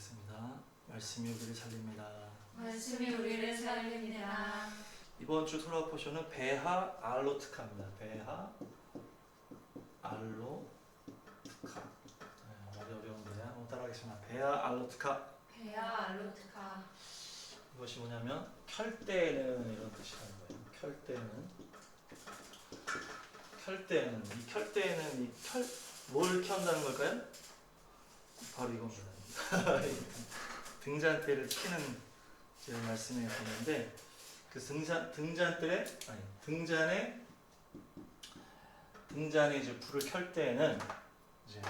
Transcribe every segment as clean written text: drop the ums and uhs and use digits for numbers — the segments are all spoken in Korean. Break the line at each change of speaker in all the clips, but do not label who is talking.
하겠습니다. 말씀이 우리를 살립니다.
말씀이 우리를 살립니다.
이번 주 토라 포션은 베하 알로트카입니다. 베하 알로트카. 말이 어려운데 한번 따라하겠습니다. 베하 알로트카.
베아 알로트카.
이것이 뭐냐면 켤때는 이런 뜻이라는 거예요. 켤때는 뭘 켠다는 걸까요? 바로 이겁니다. 등잔대를 켜는 제가 말씀에 보는데 그 등잔에 이제 불을 켤 때에는 이제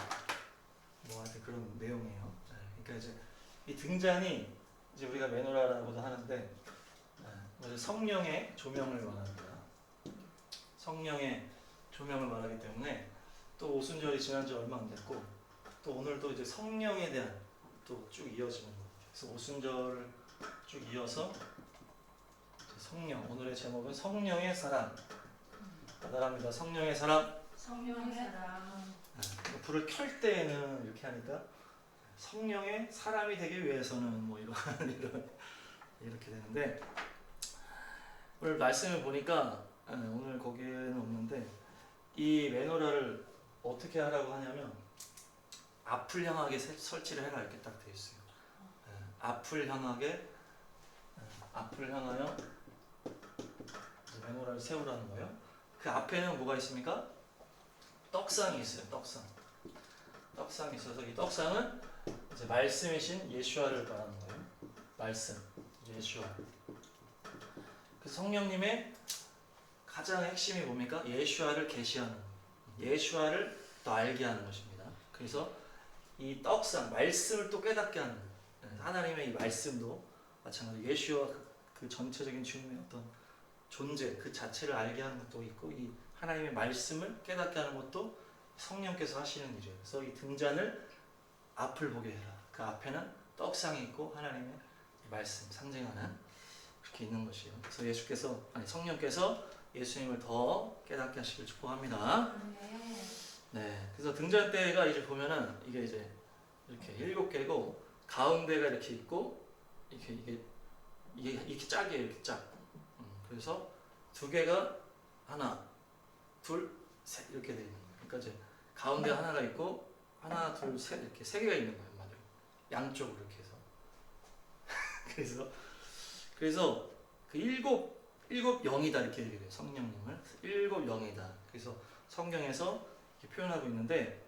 뭐 하여튼 그런 내용이에요. 그러니까 이제 이 등잔이 이제 우리가 메노라라고도 하는데 성령의 조명을 말합니다. 성령의 조명을 말하기 때문에 또 오순절이 지난 지 얼마 안 됐고 또 오늘도 이제 성령에 대한 또 쭉 이어지는 거예요. 그래서 오순절을 쭉 이어서 성령, 오늘의 제목은 성령의 사람. 따라합니다. 성령의 사람.
성령의 사람.
불을 켤 때에는 이렇게 하니까 성령의 사람이 되기 위해서는 뭐 이렇게 되는데 오늘 말씀을 보니까 오늘 거기에는 없는데 이 메노라를 어떻게 하라고 하냐면 앞을 향하게 설치를 해라 이렇게 딱 돼 있어요. 앞을 향하여 메노라를 세우라는 거예요. 그 앞에는 뭐가 있습니까? 떡상이 있어요. 떡상이 있어서 이 떡상은 이제 말씀이신 예수아를 말하는 거예요. 말씀, 예수아. 그래서 성령님의 가장 핵심이 뭡니까? 예수아를 계시하는 거예요. 예수아를 또 알게 하는 것입니다. 그래서 이 떡상, 말씀을 또 깨닫게 하는 거예요. 하나님의 이 말씀도 마찬가지로 예수와 그 전체적인 주님의 어떤 존재 그 자체를 알게 하는 것도 있고 이 하나님의 말씀을 깨닫게 하는 것도 성령께서 하시는 일이에요. 그래서 이 등잔을 앞을 보게 해라. 그 앞에는 떡상이 있고 하나님의 말씀 상징하는 그렇게 있는 것이에요. 그래서 성령께서 예수님을 더 깨닫게 하시길 축복합니다. 네. 그래서 등잔대가 이제 보면은 이게 이제 이렇게 7개고 가운데가 이렇게 있고 이게 짝이에요. 이렇게 짝. 그래서 2개가 하나, 둘, 셋 이렇게 돼 있는 거예요. 그러니까 이제 가운데 하나가 있고 하나, 둘, 셋 이렇게 3개가 있는 거예요. 맞아요. 양쪽으로 이렇게 해서. 그래서 그 일곱 영이다 이렇게 얘기해요. 성령님을 일곱 영이다. 그래서 성경에서 이렇게 표현하고 있는데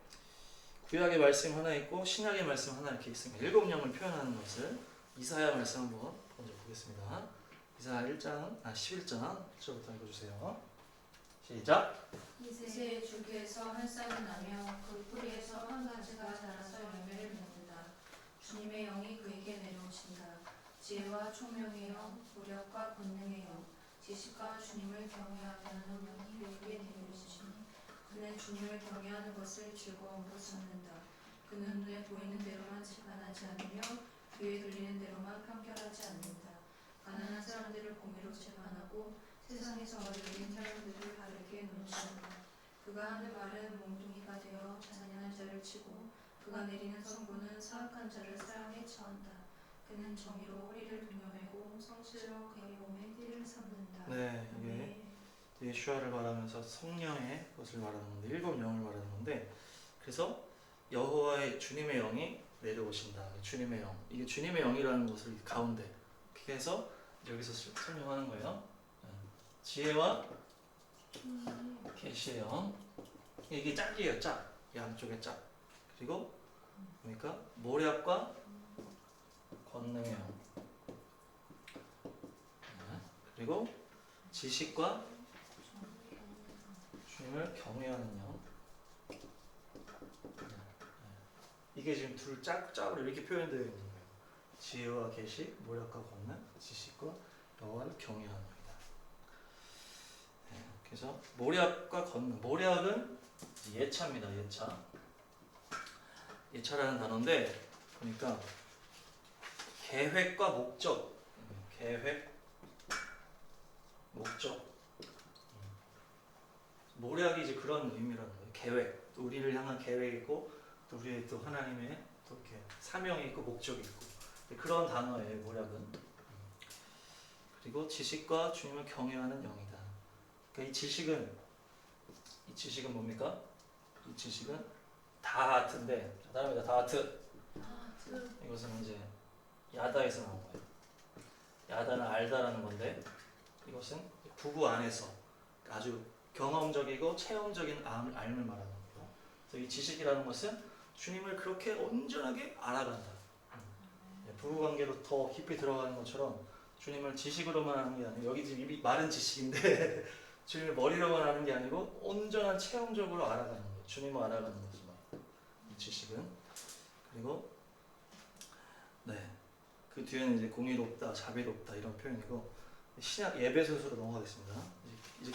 구약의 말씀 하나 있고 신약의 말씀 하나 이렇게 있습니다. 7영을 표현하는 것을 이사야 말씀 한번 먼저 보겠습니다. 이사야 11장 1절부터 읽어주세요. 시작.
이제 주께서 한 쌍이 나며 그 뿌리에서 한 가지가 자라서 열매를 맺는다. 주님의 영이 그에게 내려오신다. 지혜와 총명의 영, 무력과 권능의 영, 지식과 주님을 경외하게 하는 영이 그에게 내려오시니 그는 주님을 경외하는 것을 즐거움으로 삼는다. 그는 눈에 보이는 대로만 재판하지 않으며 귀에 들리는 대로만 판결하지 않는다. 가난한 사람들을 공의로 재판하고 세상에서 어려운 사람들을 바르게 논지한다. 그가 하는 말은 몽둥이가 되어 잔인한 자를 치고 그가 내리는 선고는 사악한 자를 사형에 처한다. 그는 정의로 허리를 동여매고 성실로 그의 몸에 띠를 삼는다.
네, 이게 예수아를 말하면서 성령의 것을 말하는 건데 7영을 말하는 건데 그래서 여호와의 주님의 영이 내려오신다. 주님의 영. 이게 주님의 영이라는 것을 가운데 이렇게 해서 여기서 설명하는 거예요. 지혜와 계시의 영. 이게 짝이에요. 짝. 양쪽에 짝. 그리고 그러니까 모략과 권능의 영. 그리고 지식과 주님을 경외하는 영. 이게 지금 둘 짝으로 이렇게 표현되어 있는 거예요. 지혜와 계시, 모략과 권능, 지식과 여호와를 경외하는 겁니다. 그래서 모략과 권능. 모략은 예차입니다. 예차라는 단어인데 보니까 계획과 목적. 모략이 이제 그런 의미라는 거예요. 계획. 또 우리를 향한 계획이고 또 우리의 또 하나님의 또 이렇게 사명이 있고 목적이 있고 그런 단어예요. 모략은. 그리고 지식과 주님을 경외하는 영이다. 그러니까 이 지식은 뭡니까? 이 지식은 다하트인데 다음이다. 다하트. 이것은 이제 야다에서 나온 거예요. 야다는 알다라는 건데 이것은 부부 안에서 아주 경험적이고 체험적인 알을 말하는 거예요. 그래서 이 지식이라는 것은 주님을 그렇게 온전하게 알아간다. 부부관계로 더 깊이 들어가는 것처럼 주님을 지식으로만 하는 게 아니고 여기 지금 입이 마른 지식인데 주님을 머리로만 하는 게 아니고 온전한 체험적으로 알아가는 거예요. 주님을 알아가는 거죠. 이 지식은. 그리고 그 뒤에는 이제 공의롭다, 자비롭다 이런 표현이고 신약 에베소서로 넘어가겠습니다. 이제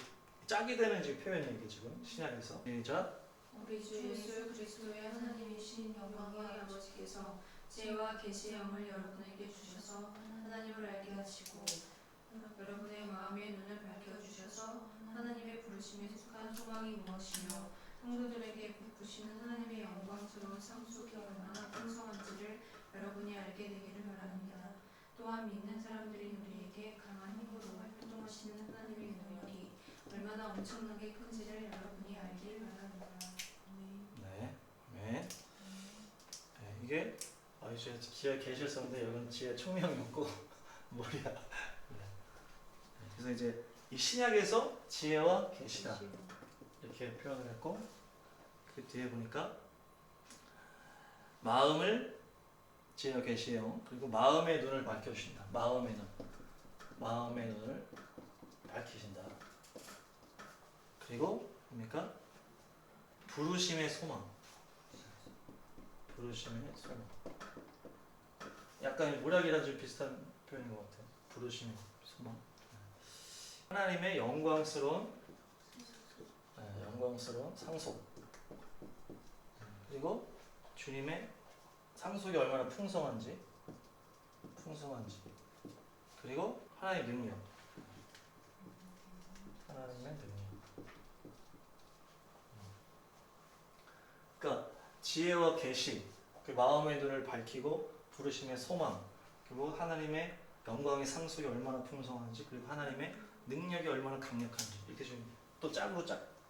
짝이 되는 이제 표현이에요. 이게 지금 신약에서 시작.
우리 주 예수 그리스도의 하나님이신 영광의 아버지께서 지혜와 계시의 영을 여러분에게 주셔서 하나님을 알게 하시고 여러분의 마음의 눈을 밝혀주셔서 하나님의 부르심에 속한 소망이 무엇이며 성도들에게 베푸시는 하나님의 영광스러운 상속이 얼마나 풍성한지를 여러분이 알게 되기를 바랍니다. 또한 믿는 사람들이 우리에게 강한 힘으로 활동하시는 하나님의 능력이 얼마나 엄청나게 큰지를 여러분이 알길 바랍니다.
네, 네. 이게 이제 지혜 계실 썼는데 여기는 지혜 총명이 없고 머리야. 그래서 이제 이 신약에서 지혜와 계시다 이렇게 표현을 했고 그 뒤에 보니까 마음을 지혜와 계시의 영 그리고 마음의 눈을 밝혀주신다. 마음의 눈을 밝히신다. 그리고 뭡니까? 부르심의 소망. 약간 모략이랑 좀 비슷한 표현인 것 같아요. 부르심의 소망. 하나님의 영광스러운 상속. 그리고 주님의 상속이 얼마나 풍성한지. 그리고 하나님의 능력. 그러니까 지혜와 계시, 그 마음의 눈을 밝히고 부르심의 소망, 그리고 하나님의 영광의 상속이 얼마나 풍성한지, 그리고 하나님의 능력이 얼마나 강력한지 이렇게 좀 또 짝으로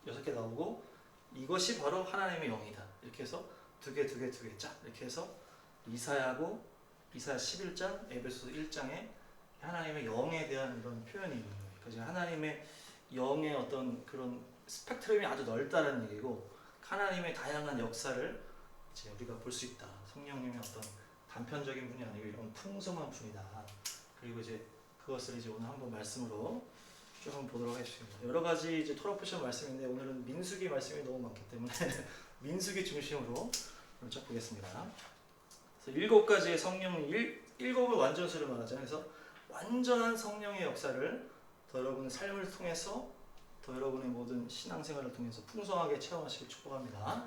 6개 나오고 이것이 바로 하나님의 영이다. 이렇게 해서 두 개 짝 이렇게 해서 이사야 11장, 에베소서 1장에 하나님의 영에 대한 이런 표현이 있는 거예요. 그러니까 하나님의 영의 어떤 그런 스펙트럼이 아주 넓다는 얘기고 하나님의 다양한 역사를 이제 우리가 볼 수 있다. 성령님의 어떤 단편적인 분이 아니고 이런 풍성한 분이다. 그리고 이제 그것을 이제 오늘 한번 말씀으로 쭉 한번 보도록 하겠습니다. 여러 가지 이제 토라 포션 말씀인데 오늘은 민수기 말씀이 너무 많기 때문에 민수기 중심으로 쭉 보겠습니다. 그래서 7가지의 성령 7을 완전수를 말하잖아요. 그래서 완전한 성령의 역사를 더 여러분의 삶을 통해서 더 여러분의 모든 신앙생활을 통해서 풍성하게 체험하시길 축복합니다.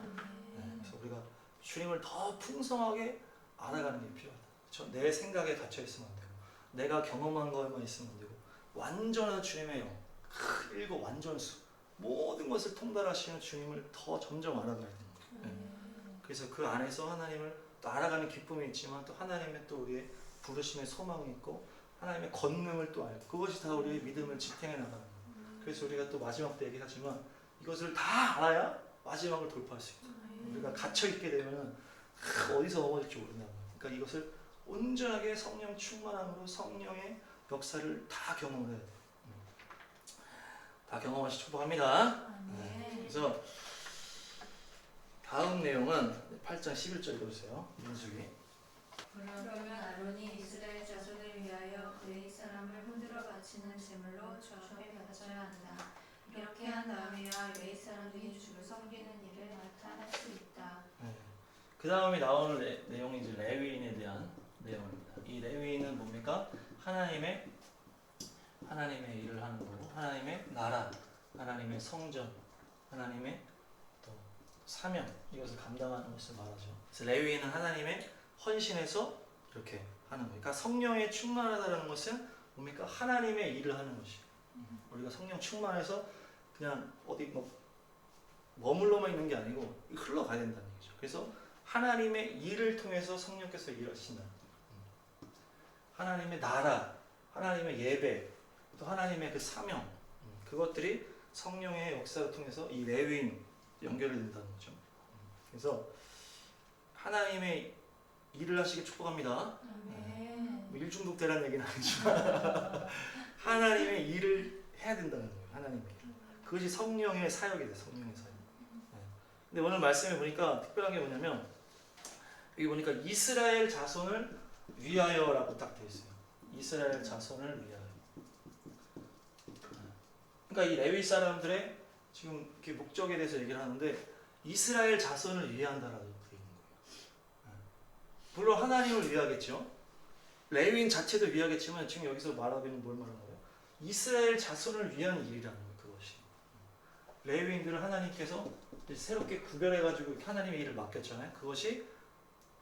그래서 우리가 주님을 더 풍성하게 알아가는 게 필요하다. 그렇죠? 내 생각에 갇혀 있으면 안 되고 내가 경험한 것만 있으면 안 되고 완전한 주님의 영, 7 완전수 모든 것을 통달하시는 주님을 더 점점 알아가야 됩니다. 그래서 그 안에서 하나님을 또 알아가는 기쁨이 있지만 또 하나님의 또 우리의 부르심의 소망이 있고 하나님의 권능을 또 알고 그것이 다 우리의 믿음을 지탱해 나가는 거예요. 그래서 우리가 또 마지막 때 얘기하지만 이것을 다 알아야 마지막을 돌파할 수 있다. 우리가 갇혀 있게 되면 어디서 넘어질지 모른다고. 그러니까 이것을 온전하게 성령 충만함으로 성령의 역사를 다 경험을 해야 돼요. 다 경험하시 축복합니다. 그래서 다음 내용은 8장 11절 읽어주세요. 민수기.
그러면 아론이 이스라엘 자손을 위하여 그의 사람을 흔들어 바치는 제물로 저녁에 바쳐야 한다. 이렇게 한 다음에야 레위 사람들이 주를 섬기는 일을 맡아 할 수 있다.
그 다음에 나오는 내용이 이제 레위인에 대한 내용입니다. 이 레위인은 뭡니까? 하나님의 일을 하는 거고, 하나님의 나라, 하나님의 성전, 하나님의 또 사명 이것을 감당하는 것을 말하죠. 그래서 레위인은 하나님의 헌신해서 이렇게 하는 거예요. 그러니까 성령에 충만하다는 것은 뭡니까? 하나님의 일을 하는 것이. 우리가 성령 충만해서 그냥 어디 머물러만 있는 게 아니고 흘러가야 된다는 얘기죠. 그래서 하나님의 일을 통해서 성령께서 일하신다. 하나님의 나라, 하나님의 예배, 또 하나님의 그 사명, 그것들이 성령의 역사를 통해서 이 레위인 연결이 된다는 거죠. 그래서 하나님의 일을 하시길 축복합니다.
아멘.
뭐 일중독대라는 얘기는 아니지만 하나님의 일을 해야 된다는 거예요. 하나님의 일. 그것이 성령의 사역이 돼. 성령의 사역. 근데 오늘 말씀에 보니까 특별한 게 뭐냐면 여기 보니까 이스라엘 자손을 위하여라고 딱 되어 있어요. 이스라엘 자손을 위하여. 그러니까 이 레위 사람들의 지금 이렇게 목적에 대해서 얘기를 하는데 이스라엘 자손을 위한다라고 되어 있는 거예요. 물론 하나님을 위하겠죠. 레위인 자체도 위하겠지만 지금 여기서 말하기는 뭘 말하는 거예요? 이스라엘 자손을 위한 일이라는 거예요. 그것이. 레위인들을 하나님께서 새롭게 구별해가지고 하나님의 일을 맡겼잖아요. 그것이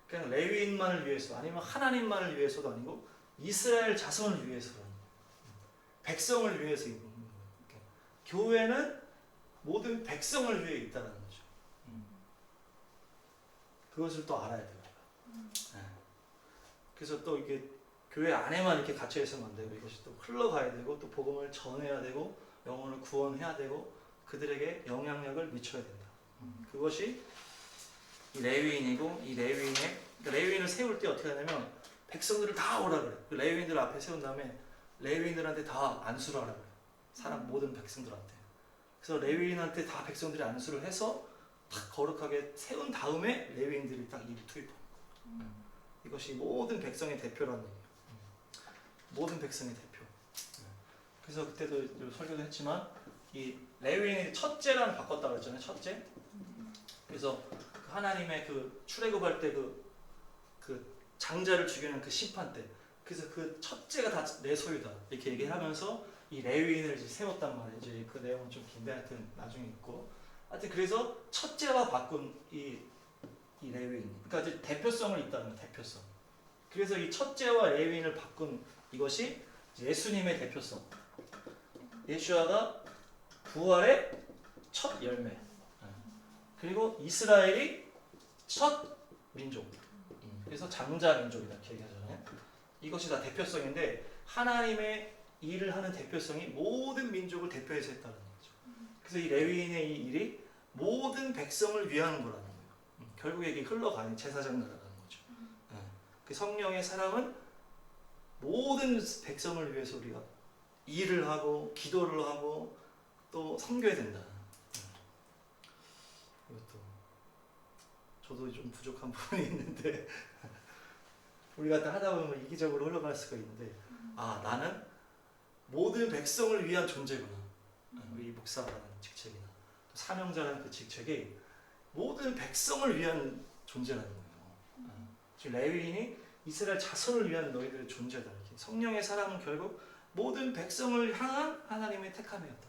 그냥 레위인만을 위해서 아니면 하나님만을 위해서도 아니고 이스라엘 자손을 위해서라는 거예요. 백성을 위해서 있는 거예요. 교회는 모든 백성을 위해 있다는 거죠. 그것을 또 알아야 돼요. 네. 그래서 또 이게 교회 안에만 이렇게 갇혀 있으면 안 되고 이것이 또 흘러가야 되고 또 복음을 전해야 되고 영혼을 구원해야 되고 그들에게 영향력을 미쳐야 된다. 그것이 이 레위인이고 이 레위인을 세울 때 어떻게 하냐면 백성들을 다 오라 그래. 그 레위인들 앞에 세운 다음에 레위인들한테 다 안수를 하라 그래. 사람 모든 백성들한테. 그래서 레위인한테 다 백성들이 안수를 해서 딱 거룩하게 세운 다음에 레위인들이 딱 일을 투입하는 거예요. 이것이 모든 백성의 대표라는 얘기예요. 모든 백성의 대표. 그래서 그때도 설교도 했지만 이 레위인이 첫째라는 바꿨다고 했잖아요. 첫째. 그래서 그 하나님의 그 출애굽할 때 그 장자를 죽이는 그 심판 때 그래서 그 첫째가 다 내 소유다 이렇게 얘기하면서 이 레위인을 이제 세웠단 말이에요. 이제 그 내용은 좀 긴데 하여튼 나중에 있고 하여튼 그래서 첫째와 바꾼 이 레위인 그러니까 이제 대표성을 있다는 거예요. 대표성. 그래서 이 첫째와 레위인을 바꾼 이것이 예수님의 대표성. 예수아가 부활의 첫 열매. 그리고 이스라엘이 첫 민족. 그래서 장자 민족이다 이렇게 얘기하잖아요. 이것이 다 대표성인데 하나님의 일을 하는 대표성이 모든 민족을 대표해서 했다는 거죠. 그래서 이 레위인의 이 일이 모든 백성을 위하는 거라는 거예요. 결국에 이게 흘러가는 제사장 나라라는 거죠. 그 성령의 사랑은 모든 백성을 위해서 우리가 일을 하고 기도를 하고 또 섬겨야 된다. 이것도 저도 좀 부족한 부분이 있는데 우리가 하다 보면 이기적으로 흘러갈 수가 있는데 아 나는 모든 백성을 위한 존재구나. 우리 목사라는 직책이나 사명자라는 그 직책이 모든 백성을 위한 존재라는 거예요. 지금 레위인이 이스라엘 자손을 위한 너희들의 존재다. 이렇게. 성령의 사랑은 결국 모든 백성을 향한 하나님의 택함이었다.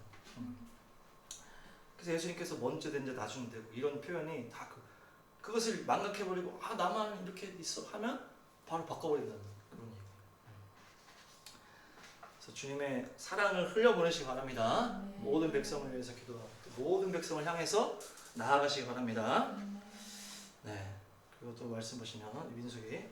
그래서 예수님께서 먼저 된 자 나중 되고 이런 표현이 다 그것을 망각해버리고 아 나만 이렇게 있어 하면 바로 바꿔버린다는 그런 얘기예요. 그래서 주님의 사랑을 흘려보내시기 바랍니다. 모든 백성을 위해서 기도하고 모든 백성을 향해서 나아가시기 바랍니다. 네. 그리고 또 말씀 보시면 민수기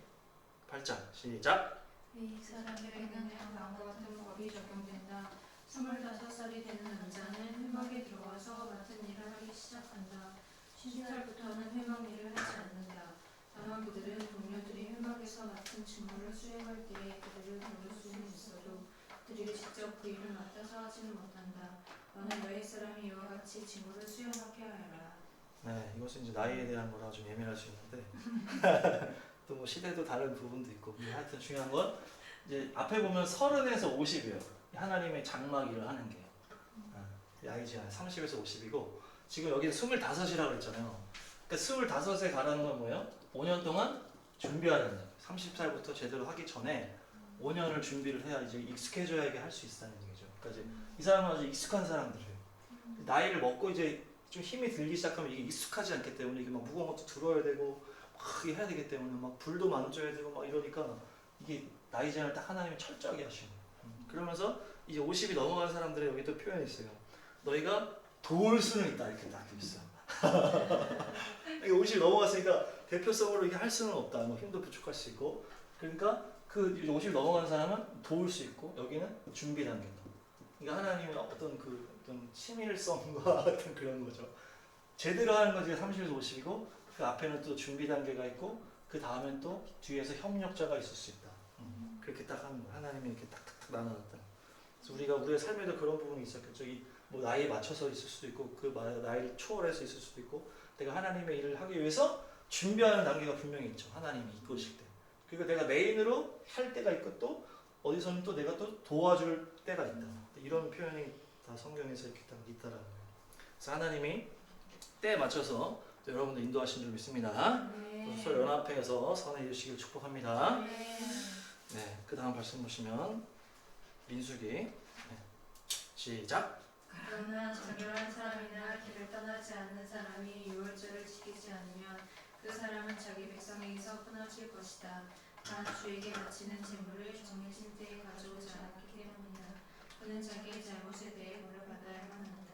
8장 시작.
이 사람에게는 왕과 같은 법이 적용된다. 25살이 되는 남자는 회막에 들어가서 맡은 일을 하기 시작한다. 50살부터는 회막 일을 하지 않는다. 다만 그들은 동료들이 회막에서 맡은 직무를 수행할 때에 그들을 도울 수는 있어도 그들이 직접 그 일을 맡아서 하지는 못한다. 너는 너희 사람이 이와 같이 직무를 수행하게 하여라.
네, 이것은 이제 나이에 대한 거라 좀 예민할 수 있는데 또 뭐 시대도 다른 부분도 있고 하여튼 중요한 건 이제 앞에 보면 30에서 50이에요. 하나님의 장막 일을 하는 게 나이지 30에서 50이고 지금 여기는 25이라고 그랬잖아요. 그러니까 25에 가라는 건 뭐예요? 5년 동안 준비해야 된다. 30살부터 제대로 하기 전에 5년을 준비를 해야 이제 익숙해져야 이게 할 수 있다는 얘기죠. 그러니까 이제 이 사람은 아주 익숙한 사람들이에요. 나이를 먹고 이제 좀 힘이 들기 시작하면 이게 익숙하지 않기 때문에 이게 막 무거운 것도 들어야 되고 막 해야 되기 때문에 막 불도 만져야 되고 막 이러니까 이게 나이 제한을 딱 하나님이 철저하게 하시는 거예요. 그러면서 이제 50이 넘어간 사람들의 여기 또 표현이 있어요. 너희가 도울 수는 있다 이렇게 딱 있어요. 50이 넘어갔으니까 대표성으로 이게 할 수는 없다. 뭐 힘도 부족할 수 있고. 그러니까 그 50을 넘어간 사람은 도울 수 있고 여기는 준비 단계다. 그러니까 하나님의 어떤 친밀성과 어떤 그런 거죠. 제대로 하는 건 이제 30에서 50이고 그 앞에는 또 준비 단계가 있고 그 다음엔 또 뒤에서 협력자가 있을 수 있다. 그렇게 딱 하는 거야. 하나님이 이렇게 딱딱딱 나눠놨다. 그래서 우리가 우리의 삶에도 그런 부분이 있었겠죠. 뭐 나이에 맞춰서 있을 수도 있고 그 나이를 초월해서 있을 수도 있고 내가 하나님의 일을 하기 위해서 준비하는 단계가 분명히 있죠. 하나님이 이끄실 때. 그리고 내가 메인으로 할 때가 있고 또 어디서는 또 내가 또 도와줄 때가 있다. 이런 표현이 다 성경에서 이렇게 딱 있다라는 거예요. 그래서 하나님이 때에 맞춰서 여러분들 인도하신 줄 믿습니다. 서로 연합해서 선을 이루시길 축복합니다. 네, 그 다음 말씀 보시면 민수기 시작.
그러나 정결한 사람이나 길을 떠나지 않는 사람이 유월절을 지키지 않으면 그 사람은 자기 백성에게서 끊어질 것이다. 단 주에게 바치는 제물을 정해진 때에 가져오지 않았기 때문이다. 그는 자기의 잘못에 대해 물어받아야만 한다.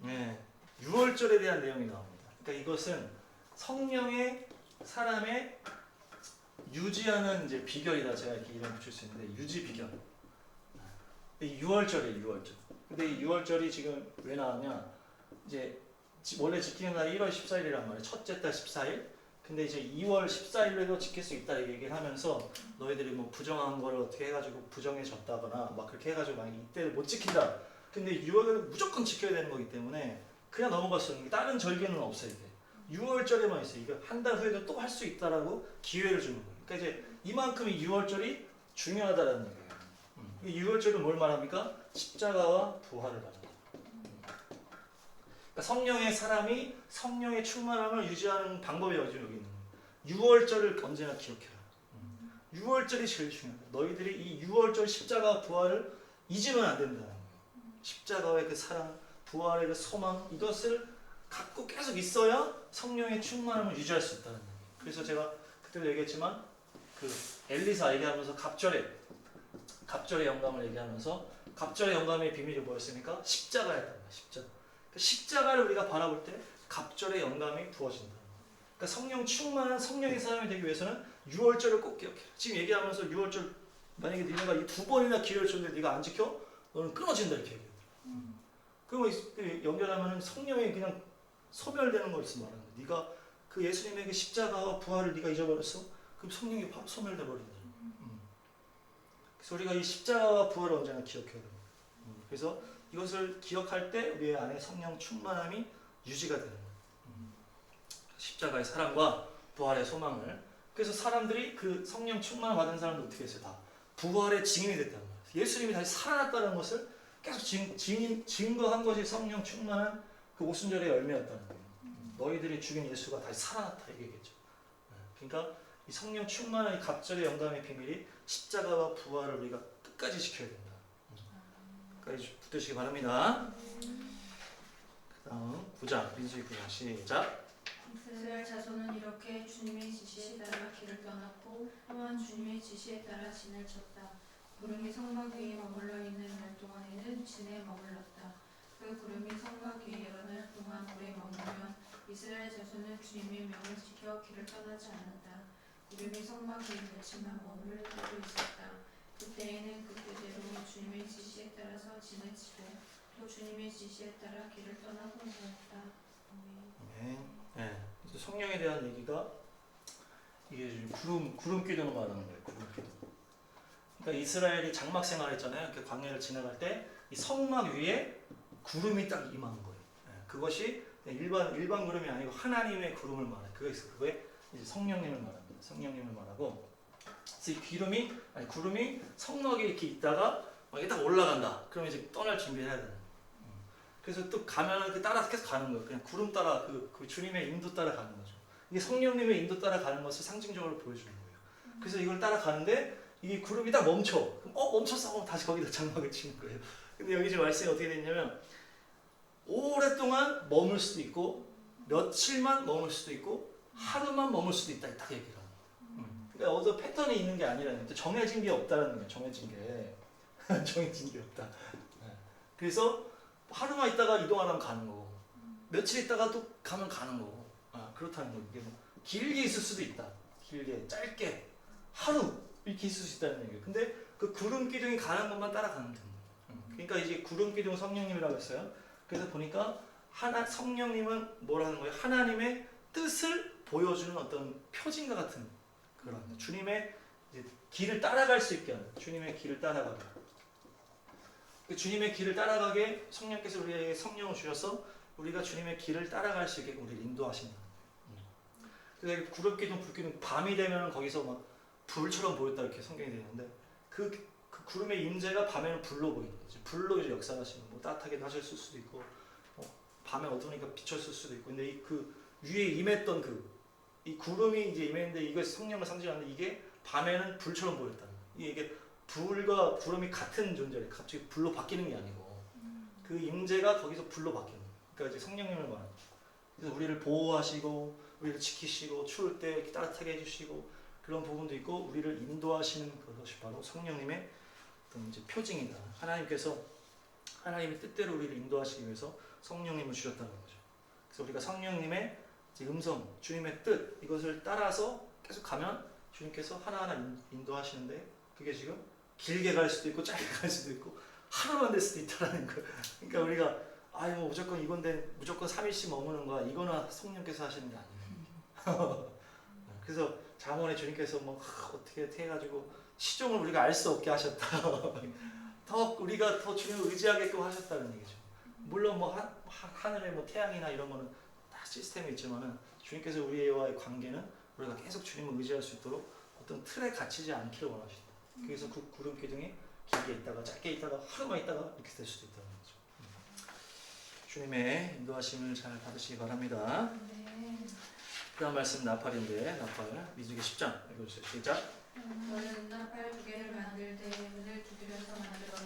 네, 유월절에 대한 내용이 나옵니다. 그러니까 이것은 성령의 사람의 유지하는 이제 비결이다. 제가 이렇게 이름 붙일 수 있는데 유지 비결. 이 6월절이에요. 6월절. 근데 이 6월절이 지금 왜 나왔냐? 이제 원래 지키는 날이 1월 14일이란 말이에요. 첫째 달 14일. 근데 이제 2월 14일에도 지킬 수 있다 얘기를 하면서 너희들이 뭐 부정한 거를 어떻게 해가지고 부정해졌다거나 막 그렇게 해가지고 만약 이때를 못 지킨다. 근데 6월은 무조건 지켜야 되는 거기 때문에 그냥 넘어갈 수 없는 게 다른 절기는 없어요. 이게 6월절에만 있어요. 이거 한 달 후에도 또 할 수 있다라고 기회를 주는 거예요. 그러니까 이제 이만큼이 6월절이 중요하다라는 얘기예요. 이 6월절은 뭘 말합니까? 십자가와 부활을 말합니다. 그러니까 성령의 사람이 성령의 충만함을 유지하는 방법이 여기 있는 거예요. 6월절을 언제나 기억해라. 6월절이 제일 중요하다. 너희들이 이 6월절 십자가와 부활을 잊으면 안 된다는 거예요. 십자가의 그 사랑, 부활의 그 소망 이것을 갖고 계속 있어야 성령의 충만함을 유지할 수 있다는 거예요. 그래서 제가 그때도 얘기했지만 그 엘리사 얘기하면서 갑절의 영감을 얘기하면서 갑절의 영감의 비밀이 뭐였습니까? 십자가였단 말이야. 십자가. 그러니까 십자가를 우리가 바라볼 때 갑절의 영감이 부어진다. 그러니까 성령 충만한 성령의 사람이 되기 위해서는 6월절을 꼭 기억해. 지금 얘기하면서 6월절 만약에 네가 이 두 번이나 기회를 줬는데 네가 안 지켜? 너는 끊어진다 이렇게 얘기해. 그러면 연결하면 성령이 그냥 소멸되는 걸 말하는 거야. 네가 그 예수님의 그 십자가와 부활을 네가 잊어버렸어? 그럼 성령이 바로 소멸돼 버린다. 그래서 우리가 이 십자가와 부활을 언제나 기억해야 됩니다. 그래서 이것을 기억할 때 우리의 안에 성령 충만함이 유지가 되는 거예요. 십자가의 사랑과 부활의 소망을. 그래서 사람들이 그 성령 충만을 받은 사람들 어떻게 했어요? 다 부활의 증인이 됐다는 거예요. 예수님이 다시 살아났다는 것을 계속 증거한 것이 성령 충만한 그 오순절의 열매였다는 거예요. 너희들이 죽인 예수가 다시 살아났다 이 얘기겠죠. 그러니까 이 성령 충만한 이 갑절의 영감의 비밀이 십자가와 부활을 우리가 끝까지 지켜야 된다. 끝까지 붙드시기 바랍니다. 그 다음 9장 민수기 9장 시작.
이스라엘 자손은 이렇게 주님의 지시에 따라 길을 떠났고 또한 주님의 지시에 따라 진을 쳤다. 구름이 성막 위에 머물러 있는 날 동안에는 진에 머물렀다. 그 구름이 성막 위에 여러 날 동안 오래 머물면 이스라엘 자손은 주님의 명을 지켜 길을 떠나지 않았다. 구름이 성막 위에 며칠만 머물고 있었다. 그때에는 그때대로 주님의 지시에 따라서 진을 치고 또 주님의 지시에 따라 길을 떠나고 있었다.
네. 성령에 대한 얘기가 이게 구름 기둥을 말하는 거예요. 구름 기둥. 그러니까 이스라엘이 장막 생활했잖아요. 그 광야를 지나갈 때 이 성막 위에 구름이 딱 임한 거예요. 그것이 일반 구름이 아니고 하나님의 구름을 말해요. 그게 이제 성령님을 말합니다. 성령님을 말하고, 그래서 이 구름이 성막에 이렇게 있다가 이게 딱 올라간다. 그럼 이제 떠날 준비를 해야 되는 거예요. 그래서 또 가면은 그 따라서 계속 가는 거예요. 그냥 구름 따라 그 주님의 인도 따라 가는 거죠. 이게 성령님의 인도 따라 가는 것을 상징적으로 보여주는 거예요. 그래서 이걸 따라가는데 이게 구름이 딱 멈춰. 그럼 멈췄어. 그럼 다시 거기다 장막을 치는 거예요. 근데 여기 지금 말씀이 어떻게 됐냐면 오랫동안 머물 수도 있고 며칠만 머물 수도 있고 하루만 머물 수도 있다. 딱 얘기를 하는 거예요. 그러니까 어떤 패턴이 있는 게 아니라는 거예요. 정해진 게 없다는 거예요. 정해진 게 없다. 그래서 하루만 있다가 이동하면 가는 거고 며칠 있다가 또 가면 가는 거고 그렇다는 거예요. 이게 길게 있을 수도 있다. 길게, 짧게, 하루 이렇게 있을 수 있다는 얘기예요. 근데 그 구름 기둥이 가는 것만 따라가면 됩니다. 그러니까 이제 구름 기둥 성령님이라고 했어요. 그래서 보니까 성령님은 뭐라는 거예요? 하나님의 뜻을 보여주는 어떤 표징과 같은 그런 주님의 이제 길을 따라갈 수 있게 하는 주님의 길을 따라가게. 그 주님의 길을 따라가게 성령께서 우리에게 성령을 주셔서 우리가 주님의 길을 따라갈 수 있게 우리를 인도하신다. 그래서 구름 기둥, 불 기둥 밤이 되면 거기서 막 불처럼 보였다 이렇게 성경이 되어 있는데 그 구름의 임재가 밤에는 불로 보이는 거죠. 불로 이제 역사하시는 뭐 따뜻하게 하셨을 수도 있고 밤에 어두우니까 비쳤을 수도 있고 근데 그 위에 임했던 이 구름이 이제 임했는데 이거 성령을 상징하는데 이게 밤에는 불처럼 보였다는 거예요. 이게 불과 구름이 같은 존재예요. 갑자기 불로 바뀌는 게 아니고 그 임재가 거기서 불로 바뀌는 거예요. 그러니까 이제 성령님을 말하는 거예요. 그래서 우리를 보호하시고 우리를 지키시고 추울 때 이렇게 따뜻하게 해주시고 그런 부분도 있고 우리를 인도하시는 그것이 바로 성령님의 어떤 이제 표징이다. 하나님께서 하나님의 뜻대로 우리를 인도하시기 위해서 성령님을 주셨다는 거죠. 그래서 우리가 성령님의 음성, 주님의 뜻 이것을 따라서 계속 가면 주님께서 하나하나 인도하시는데 그게 지금 길게 갈 수도 있고 짧게 갈 수도 있고 하루만 될 수도 있다라는 거예요. 그러니까 우리가 뭐 무조건 이건데 무조건 3일씩 머무는 거야. 이거는 성령께서 하시는 게 아니에요. 그래서 잠언에 주님께서 뭐 어떻게 해가지고 시종을 우리가 알 수 없게 하셨다. 더 우리가 더 주님을 의지하게끔 하셨다는 얘기죠. 물론 뭐 하늘의 뭐 태양이나 이런 거는 다 시스템이 있지만은 주님께서 우리와의 관계는 우리가 계속 주님을 의지할 수 있도록 어떤 틀에 갇히지 않기를 원하신다. 그래서 그 구름 기둥이 길게 있다가 짧게 있다가 하루만 있다가 이렇게 될 수도 있다는 거죠. 주님의 인도하심을 잘 받으시기 바랍니다.
네.
그다음 말씀 나팔인데 나팔 민수기 10장 읽어주세요. 시작.
너는 나팔 2개를 만들 때 은을 두드려서 만들어라.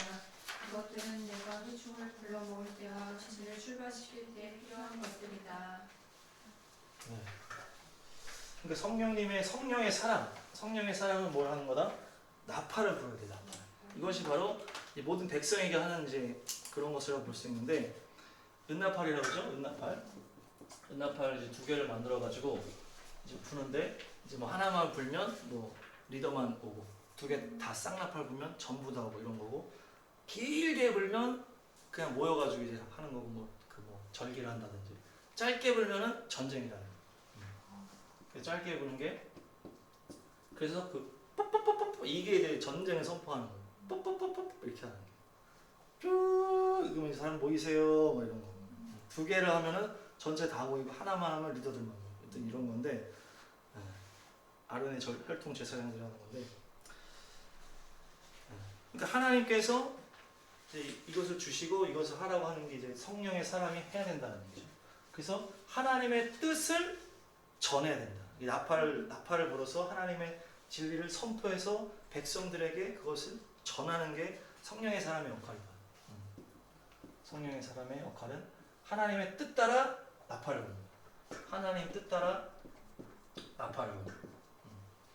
이것들은 내가 회중을 불러 모을 때와 진을 출발시킬 때 필요한 것들이다.
네. 그러니까 성령의 사랑은 뭘 하는 거다? 나팔을 불어야 돼. 나팔. 이것이 바로 이 모든 백성에게 하는 이제 그런 것이라고 볼 수 있는데 은나팔이라고 그러죠? 은나팔 이제 2개를 만들어 가지고 이제 부는데 이제 뭐 하나만 불면 뭐 리더만 오고 2개 다 쌍나팔 불면 전부 다 오고 이런 거고 길게 불면 그냥 모여가지고 이제 하는 거고 뭐 절기를 한다든지 짧게 불면은 전쟁이라는 거예요. 짧게 부는 게 그래서 그 뽀뽀뽀뽀 이게 이제 전쟁을 선포하는 거예요. 뽀뽀뽀뽀 이렇게 하는 게 쭉 그러면 사람 모이세요 뭐 이런 거 2개를 하면은 전체 다 모이고 하나만 하면 리더들만 모이고 이런 건데 아론의 혈통 제사장들이 하는 건데 그러니까 하나님께서 이제 이것을 주시고 이것을 하라고 하는 게 이제 성령의 사람이 해야 된다는 거죠. 그래서 하나님의 뜻을 전해야 된다. 이 나팔을 불어서 하나님의 진리를 선포해서 백성들에게 그것을 전하는 게 성령의 사람의 역할이다. 성령의 사람의 역할은 하나님의 뜻 따라 나팔을 부는 하나님 뜻 따라 나팔을 부는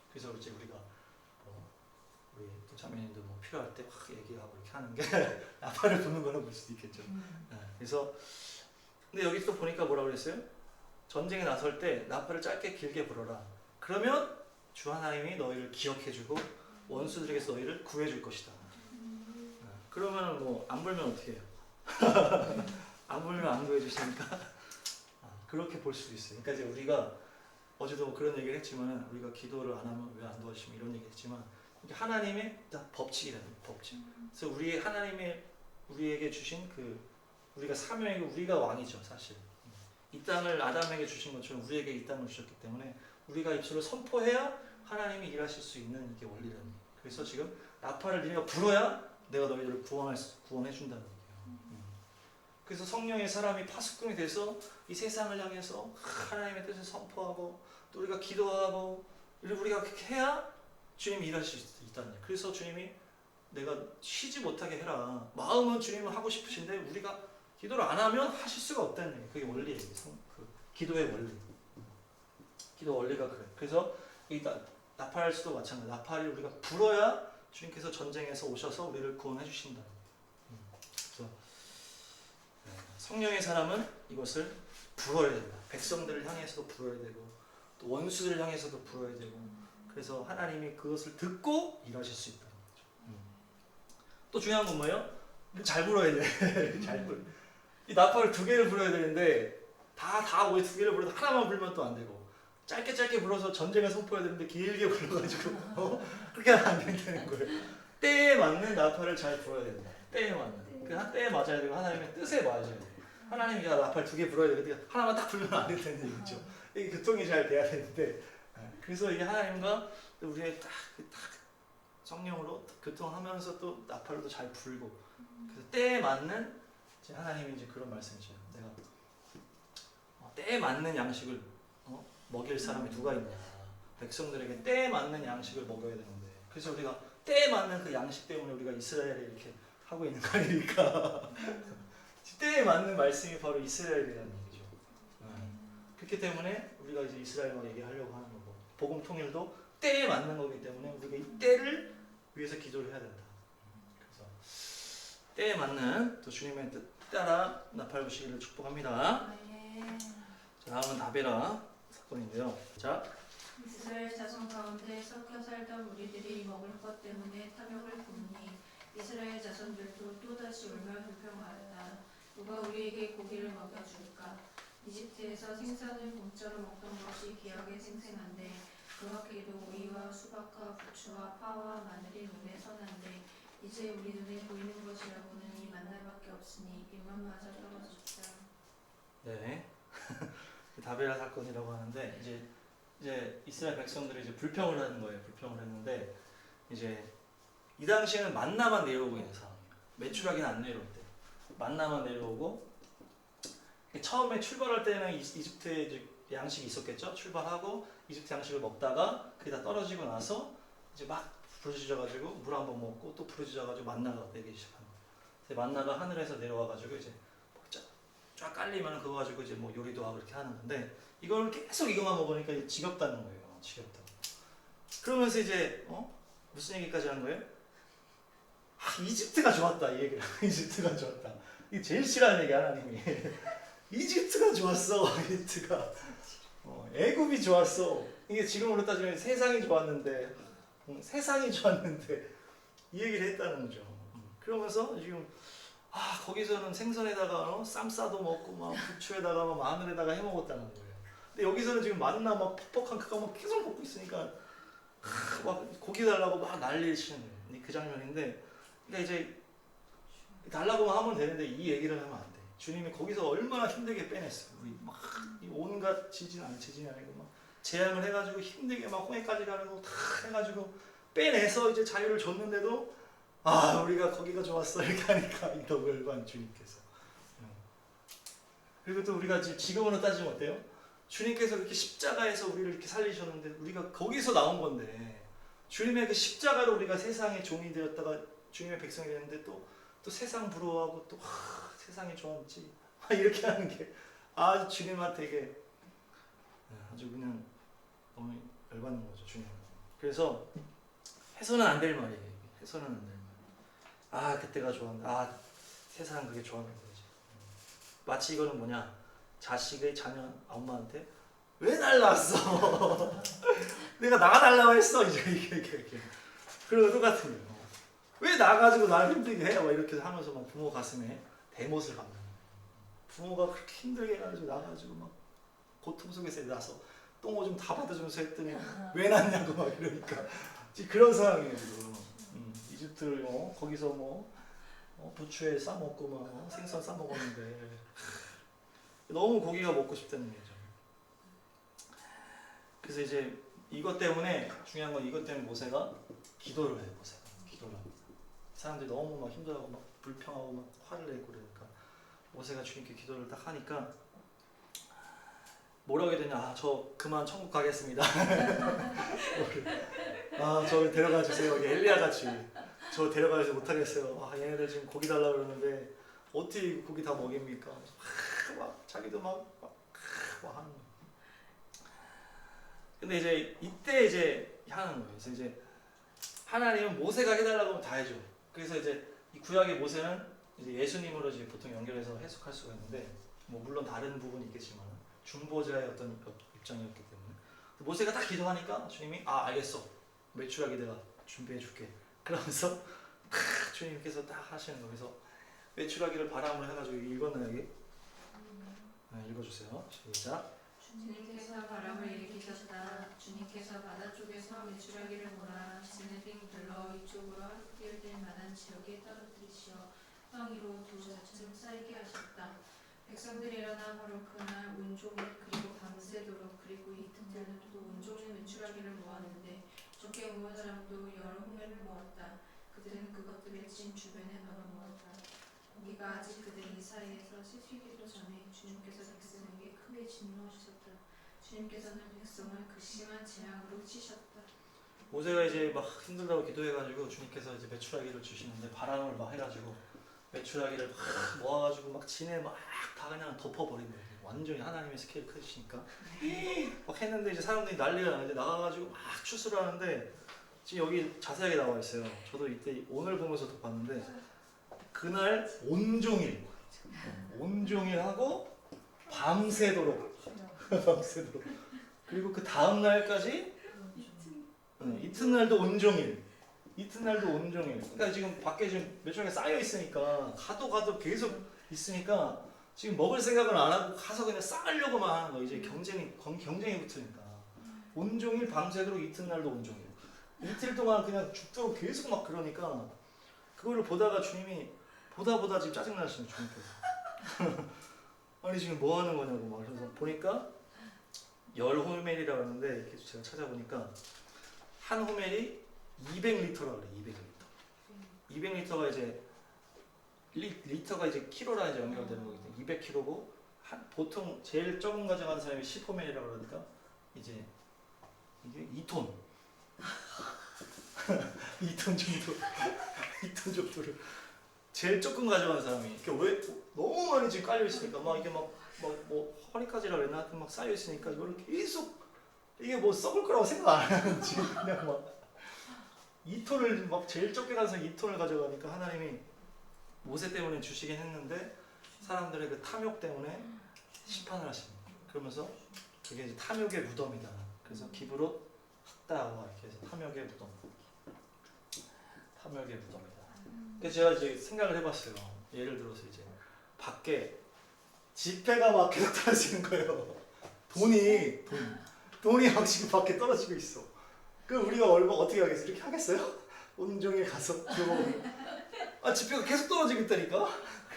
그래서 이제 우리가 우리 또 자매님도 뭐 필요할 때 확 얘기하고 이렇게 하는 게 나팔을 부는 거라고 볼 수도 있겠죠. 그래서 근데 여기 또 보니까 뭐라고 그랬어요? 전쟁에 나설 때 나팔을 짧게 길게 불어라. 그러면 주 하나님이 너희를 기억해주고 원수들에게서 너희를 구해줄 것이다. 그러면 뭐 안 불면 어떻게 해요? 안 불면 안 구해주시니까 그렇게 볼 수도 있어요. 그러니까 이제 우리가 어제도 뭐 그런 얘기를 했지만 우리가 기도를 안 하면 왜 안 도와주시면 이런 얘기 했지만 이게 하나님의 법칙이라는 법칙. 그래서 하나님의 우리에게 주신 우리가 사명이고 우리가 왕이죠 사실. 이 땅을 아담에게 주신 것처럼 우리에게 이 땅을 주셨기 때문에 우리가 입술을 선포해야 하나님이 일하실 수 있는 이게 원리라는 거예요. 그래서 지금 나팔을 네가 불어야 내가 너희들을 구원해 준다는 거예요. 그래서 성령의 사람이 파수꾼이 돼서 이 세상을 향해서 하나님의 뜻을 선포하고 또 우리가 기도하고 우리가 그렇게 해야 주님이 일하실 수 있다는 거예요. 그래서 주님이 내가 쉬지 못하게 해라. 마음은 주님은 하고 싶으신데 우리가 기도를 안 하면 하실 수가 없다는 얘기예요. 그게 원리예요. 기도의 원리. 기도 원리가 그래요. 그래서 이 나팔수도 마찬가지. 나팔이 우리가 불어야 주님께서 전쟁에서 오셔서 우리를 구원해 주신다. 그래서 성령의 사람은 이것을 불어야 된다. 백성들을 향해서도 불어야 되고 또 원수들을 향해서도 불어야 되고 그래서 하나님이 그것을 듣고 일하실 수 있다는 거죠. 또 중요한 건 뭐예요? 잘 불어야 돼. 잘 불. 이 나팔을 2개를 불어야 되는데 다 왜 2개를 불어도 하나만 불면 또 안 되고 짧게 불어서 전쟁을 선포해야 되는데 길게 불러가지고 그렇게 하면 안 된다는 거예요. 때에 맞는 나팔을 잘 불어야 된다. 때에 맞는. 그 때에 맞아야 되고 하나님의 뜻에 맞아야 돼. 하나님이 나팔 2개 불어야 돼. 근데 하나만 딱 불면 안 된다는 얘기죠. 이게 교통이 잘 돼야 되는데 그래서 이게 하나님과 우리의 딱 성령으로 교통하면서 또 나팔도 잘 불고 그래서 때에 맞는 이제 하나님이 이제 그런 말씀이죠. 내가 때에 맞는 양식을 먹일 사람이 누가 있냐. 백성들에게 때에 맞는 양식을 먹여야 되는데 그래서 우리가 때에 맞는 그 양식 때문에 우리가 이스라엘에 이렇게 하고 있는 거 아닙니까? 때에 맞는 말씀이 바로 이스라엘이라는 얘기죠. 그렇기 때문에 우리가 이제 이스라엘만 얘기하려고 하는 거고 복음 통일도 때에 맞는 거기 때문에 우리가 이 때를 위해서 기도를 해야 된다. 그래서 때에 맞는 또 주님의 뜻 따라 나팔 부시기를 축복합니다. 자, 다음은 다베라 사건인데요. 자,
이스라엘 자손 가운데 섞여 살던 우리들이 먹을 것 때문에 탐욕을 품으니 이스라엘 자손들도 또다시 울며 불평하였다. 누가 우리에게 고기를 먹여줄까? 이집트에서 생선을 공짜로 먹던 것이 귀하게 생생한데 그렇게도 오이와 수박과 부추와 파와 마늘이 눈에 선한데 이제 우리 눈에 보이는 것이라고는 이 만나밖에 없으니 입맛마저 떨어졌다.
네. 다베라 사건이라고 하는데 이제 이스라엘 백성들이 이제 불평을 하는 거예요. 불평을 했는데 이제 이 당시에는 만나만 내려오고 있는 상황이에요. 메추라기는 안 내려올 때 만나만 내려오고 처음에 출발할 때는 이집트에 이제 양식이 있었겠죠. 출발하고 이집트 양식을 먹다가 그게 다 떨어지고 나서 이제 막 부르짖어가지고 물 한번 먹고 또 부르짖어가지고 만나가 내리기 시작하는 거예요. 만나가 하늘에서 내려와가지고 이제 쫙 깔리면 그거 가지고 이제 뭐 요리도 하고 이렇게 하는 건데 이걸 계속 이거만 먹으니까 이제 지겹다는 거예요. 지겹다고. 그러면서 이제 무슨 얘기까지 하는 거예요? 이집트가 좋았다 이 얘기를. 이집트가 좋았다. 이게 제일 싫어하는 얘기 하나님이. 이집트가 좋았어. 이집트가. 애굽이 좋았어. 이게 지금으로 따지면 세상이 좋았는데 세상이 좋았는데 이 얘기를 했다는 거죠. 그러면서 지금 거기서는 생선에다가 쌈 싸도 먹고 막 부추에다가 막 마늘에다가 해 먹었다는 거예요. 근데 여기서는 지금 만나 막 퍽퍽한 그거 막 계속 먹고 있으니까 막 고기 달라고 막 난리치는 거예요. 그 장면인데 그러니까 이제 달라고만 하면 되는데 이 얘기를 하면 안 돼. 주님이 거기서 얼마나 힘들게 빼냈어요. 우리 막 온갖 지진 아니고 막 재앙을 해가지고 힘들게 막 홍해까지 가는 거 다 해가지고 빼내서 이제 자유를 줬는데도 우리가 거기가 좋았어 이렇게 하니까 이러고 열반 주님께서. 그리고 또 우리가 지금으로 따지면 어때요? 주님께서 이렇게 십자가에서 우리를 이렇게 살리셨는데 우리가 거기서 나온 건데 주님의 그 십자가로 우리가 세상의 종이 되었다가 주님의 백성이 되는데 또 세상 부러워하고 또 세상이 좋았지 이렇게 하는 게 아주 주님한테 되게 아주 그냥 너무 열받는 거죠 주님. 그래서 해서는 안 될 말이에요. 해서는 안 될 말. 그때가 좋았는데 세상 그게 좋았는 거지. 마치 이거는 뭐냐 자식의 자녀 엄마한테 왜 날라왔어? 내가 나가달라고 했어 이제 이렇게. 그리고 똑같은 거예요. 왜 나가지고 나를 힘들게 해? 막 이렇게 하면서 막 부모 가슴에 대못을 박는 거예요. 부모가 그렇게 힘들게 해가지고 나가지고 막 고통 속에서 나서 똥오줌 다 받아주면서 했더니 왜 났냐고 막 이러니까 그런 상황이에요 지금. 이집트를 거기서 부추에 싸 먹고 막 생선 싸 먹었는데 너무 고기가 먹고 싶다는 얘기죠. 그래서 이제 이것 때문에 중요한 건 이것 때문에 모세가 기도를 해요. 모세가 기도를 합니다. 사람들이 너무 막 힘들어하고 막 불평하고 막 화를 내고 그러니까 모세가 주님께 기도를 딱 하니까 뭐라고 해야 되냐? 저 그만 천국 가겠습니다. 저 데려가 주세요. 엘리야 같이 저 데려가서 못 하겠어요. 얘네들 지금 고기 달라고 그러는데 어떻게 고기 다 먹입니까? 막 자기도 막 하는 거예요. 근데 이제 이때 이제 하는 거예요. 그래서 이제 하나님은 모세가 해달라고 하면 다 해줘. 그래서 이제 이 구약의 모세는 이제 예수님으로 이제 보통 연결해서 해석할 수가 있는데 물론 다른 부분이 있겠지만 중보자의 어떤 입장이었기 때문에 모세가 딱 기도하니까 주님이 아 알겠어. 메추라기 내가 준비해 줄게. 그러면서 탁 주님께서 딱 하시는 거예요. 그래서 메추라기를 바람을 해가지고 읽었나요 여기? 네, 읽어주세요. 시작.
주님께서 바람을 일으키셨다. 주님께서 바다 쪽에서 메추라기를 몰아 지네빙 들러 이쪽으로 헛되어질 만한 지역에 떨어뜨리시어 땅 위로 두 차츰 쌓이게 하셨다. 백성들이 일어나 바로 그날 온종일 그리고 밤새도록 그리고 이튿날도 온종일 메추라기를 모았는데 적게 모은 사람도 여러 호멜을 모았다. 그들은 그것들을 진 주변에 널어놓았다. 고기가 아직 그들 이 사이에서 씻기기도 전에 주님께서 백성에게 크게 진노하셨다. 주님께서는 백성을 극심한 재앙으로 치셨다.
모세가 이제 막 힘들다고 기도해가지고 주님께서 이제 메추라기를 주시는데 바람을 막 해가지고 메추라기를 막 모아가지고 막 진에 막 다 그냥 덮어버린 거예요. 완전히 하나님의 스케일 크시니까 막 했는데 이제 사람들이 난리가 나는데 나가가지고 막 추수를 하는데 지금 여기 자세하게 나와 있어요. 저도 이때 오늘 보면서도 봤는데 그날 온종일 하고 밤새도록 밤새도록 그리고 그 다음 날까지 이튿날도 온종일 그러니까 지금 밖에 지금 메추라기가 쌓여 있으니까 가도 계속 있으니까 지금 먹을 생각을 안 하고 가서 그냥 쌓으려고만 하는 거예요. 이제 경쟁이 붙으니까 온종일 밤새도록 이튿날도 온종일 이틀 동안 그냥 죽도록 계속 막 그러니까 그거를 보다가 주님이 보다 지금 짜증나시는 주님께서 아니 지금 뭐 하는 거냐고 막 그래서 보니까 열 호멜이라고 하는데 이렇게 제가 찾아보니까 한 호멜이 200리터라고 그래. 200리터가 이제 리터가 이제 키로랑 이제 연결되는 거거든요. 200kg고 보통 제일 적은 가져가는 사람이 10호멜이라고 그러니까 이제 이게 2톤 2톤 정도를 제일 조금 가져가는 사람이 이렇게 왜 너무 많이 지금 깔려 있으니까 막 이게 뭐 허리까지라 그랬나 하여튼 막 쌓여 있으니까 이거를 계속 이게 뭐 썩을 거라고 생각 안 하는지 그냥 막 2톤을 막 제일 적게 가서 2톤을 가져가니까 하나님이 모세 때문에 주시긴 했는데 사람들의 그 탐욕 때문에 심판을 하십니다. 그러면서 그게 이제 탐욕의 무덤이다. 그래서 기브롯 학다와 이렇게 해서 탐욕의 무덤이다. 그래서 제가 이제 생각을 해봤어요. 예를 들어서 이제 밖에 지폐가 막 계속 떨어지는 거예요. 돈이 막 지금 밖에 떨어지고 있어. 그럼 우리가 얼마 어떻게 하겠어요? 이렇게 하겠어요? 온종일 가서 그거 지폐가 계속 떨어지겠다니까?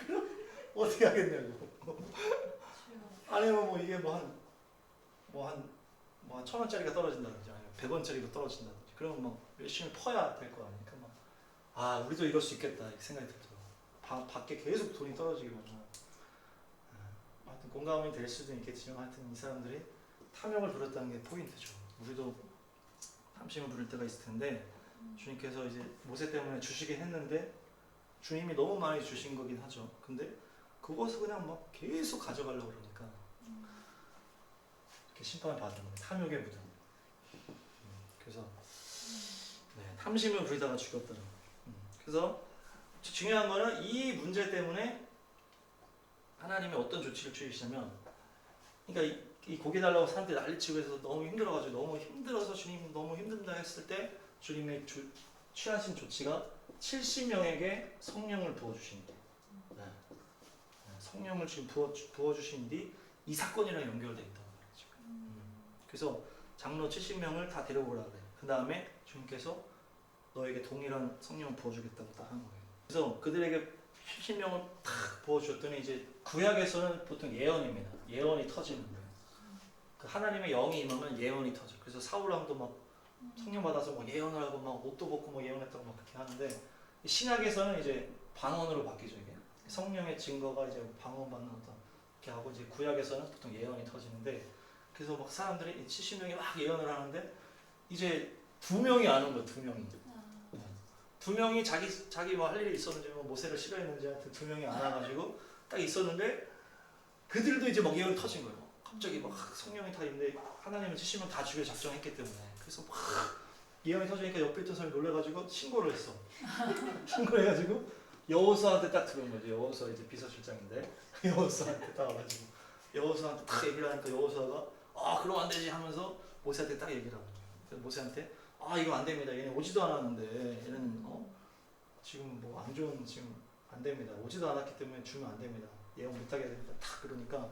그럼 어떻게 하겠냐고. 아니면 뭐 이게 한 1,000원짜리가 떨어진다든지 아니면 100원짜리가 떨어진다든지 그러면 막 열심히 퍼야 될 거 아니니까 우리도 이럴 수 있겠다 이렇게 생각이 들더라고요. 밖에 계속 돈이 떨어지기만 하여튼 공감이 될 수도 있겠지만 하여튼 이 사람들이 탐욕을 부렸다는 게 포인트죠. 우리도 탐심을 부릴 때가 있을 텐데 주님께서 이제 모세 때문에 주시긴 했는데 주님이 너무 많이 주신 거긴 하죠. 근데 그것을 그냥 막 계속 가져가려고 그러니까 이렇게 심판을 받는 거예요. 탐욕의 무덤. 그래서 탐심을 부리다가 죽였다는 거예요. 그래서 중요한 거는 이 문제 때문에 하나님이 어떤 조치를 취하시냐면 그러니까 이 고기 달라고 사람들이 난리치고 해서 너무 힘들어가지고 너무 힘들어서 주님 너무 힘든다 했을 때 주님의 취하신 조치가 70명에게 성령을 부어주신 게 성령을 지금 부어주신 일이 이 사건이랑 연결되어 있다는 말이죠. 그래서 장로 70명을 다 데려오라 그래요. 그 다음에 주님께서 너에게 동일한 성령을 부어주겠다고 딱 한 거예요. 그래서 그들에게 70명을 탁 부어주셨더니 이제 구약에서는 보통 예언입니다. 예언이 터지는 거예요. 그 하나님의 영이 임하면 예언이 터져. 그래서 사울왕도 막 성령 받아서 막 예언을 하고 막 옷도 벗고 막 예언했다고 막 그렇게 하는데 신약에서는 이제 방언으로 바뀌죠. 이게 성령의 증거가 이제 방언 받는 거다 이렇게 하고 이제 구약에서는 보통 예언이 터지는데 그래서 막 사람들이 70명이 막 예언을 하는데 이제 2명이 안 온 거예요. 2명이 자기 뭐 할 일이 있었는지 뭐 모세를 싫어했는지 하여튼 2명이 안 와가지고 딱 있었는데 그들도 이제 막 예언이 터진 거예요. 갑자기 막 성령이 다 있는데 하나님은 70명 다 죽여 작정했기 때문에 그래서 막 예언이 터지니까 옆에 있던 사람이 놀래가지고 신고를 했어. 신고를 해가지고 여호수아한테 딱 들어온 거죠. 여호수아 이제 비서실장인데 여호수아한테 딱 와가지고 여호수아한테 딱 얘기를 하니까 여호수아가 그럼 안 되지 하면서 모세한테 딱 얘기를 하는 거예요. 그래서 모세한테 이거 안 됩니다. 얘는 오지도 않았는데 얘는 지금 뭐 안 좋은 지금 안 됩니다. 오지도 않았기 때문에 주면 안 됩니다. 예언 못하게 됩니다. 딱 그러니까